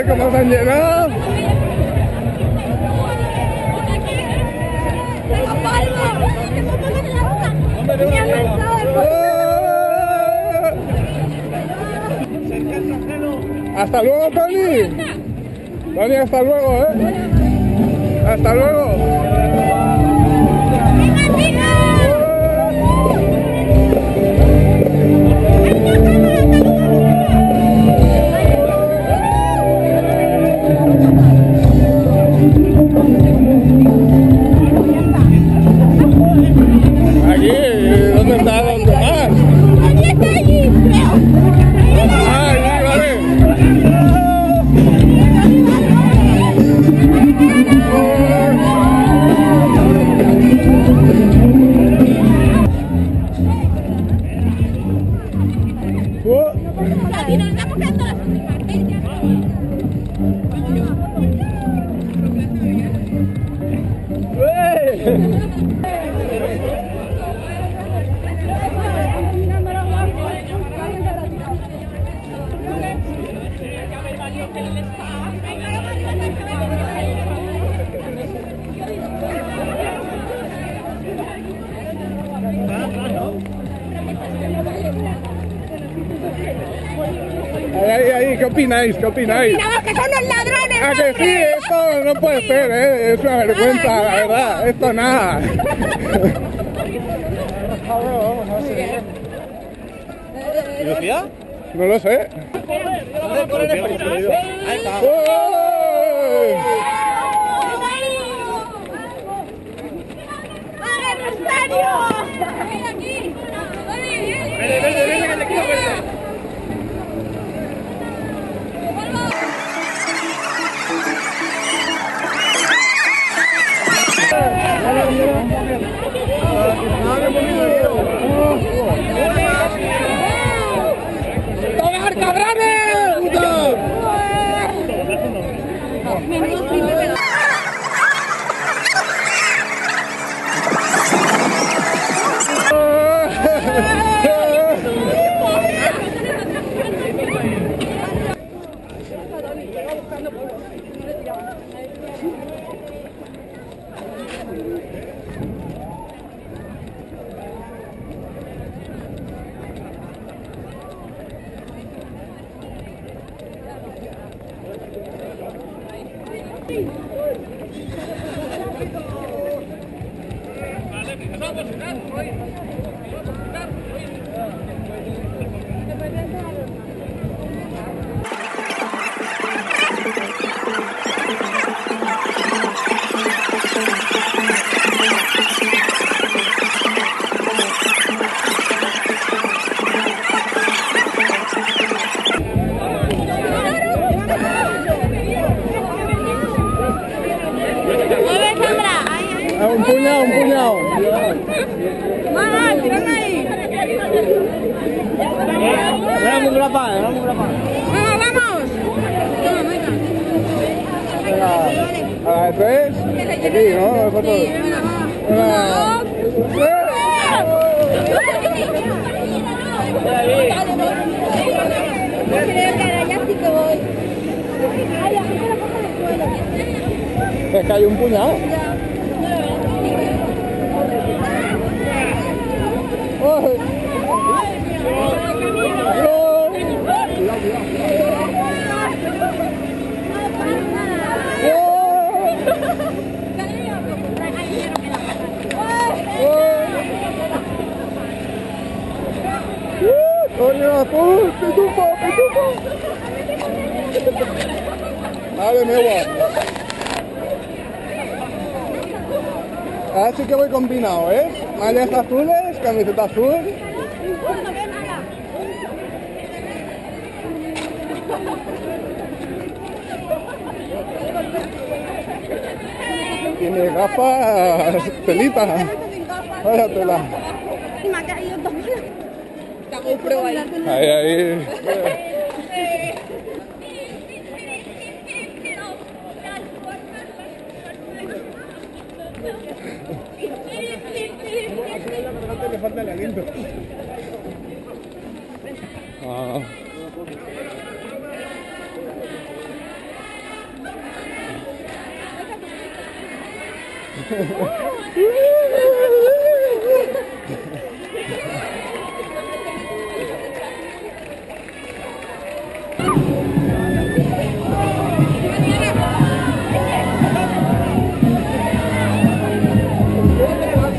cómo se han llenado. Hasta luego, Tony. Tony, hasta luego, Hasta luego. Aquí, ¿dónde está? ¿Dónde más? Allí está, allí, creo. Ah, allí, vale. Aquí nos estamos quedando las Ahí, ¿qué opináis? ¿Qué opináis? ¡Miramos que son los ladrones! Ah, que sí, esto no puede ser, es una vergüenza, la verdad, esto nada. ¿Lucía? No lo sé. Ahí está. ¡Oh! ¡Tomar, cabrones! ¡Puto! grapar, vamos a grapar. ¡Vamos, vamos! Toma, Maika. Venga, a la de 3. Aquí, ¿no? Nosotros. Una, Creo que ahora ya sí que voy. Ay, la gente lo coge del suelo. es que hay un puñado. ¡Ay! ¡Coño, pitufo, pitufo! Vale, me voy. Ahora sí que voy combinado, ¿eh? Mallas azules, camiseta azul. Tiene gafas, telita. Vaya tela. Y me ha caído todo. La GoPro ahí. Ahí, ahí. Le falta el aliento. Ah.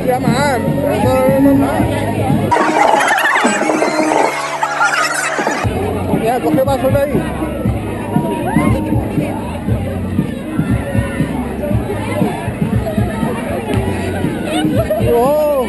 Ya, man, eso no es nada. Ya, coge vaso de ahí. ¡Oh!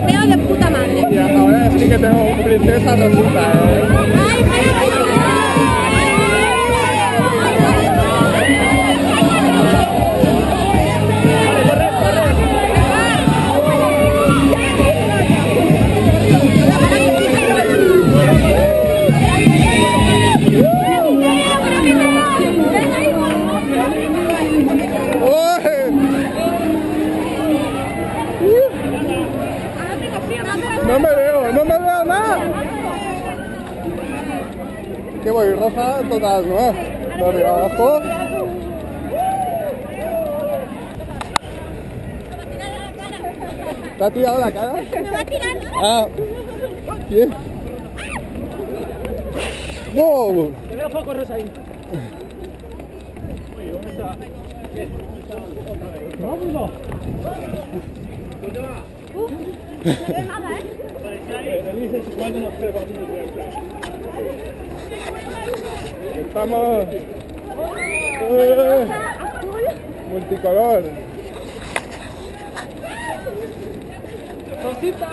Veo de puta madre. Y ahora sí que tengo princesa resulta, ¿eh? ¡Ay, No me veo nada. Que voy roja total, ¿no? De arriba abajo. ¿Te ha tirado la cara? me va a tirar! Ah. ¿Quién? ¡Wow! Te veo poco, Rosa, ahí. ¡Vámonos! No veo nada, ¿eh? Estamos. Multicolor. Rosita.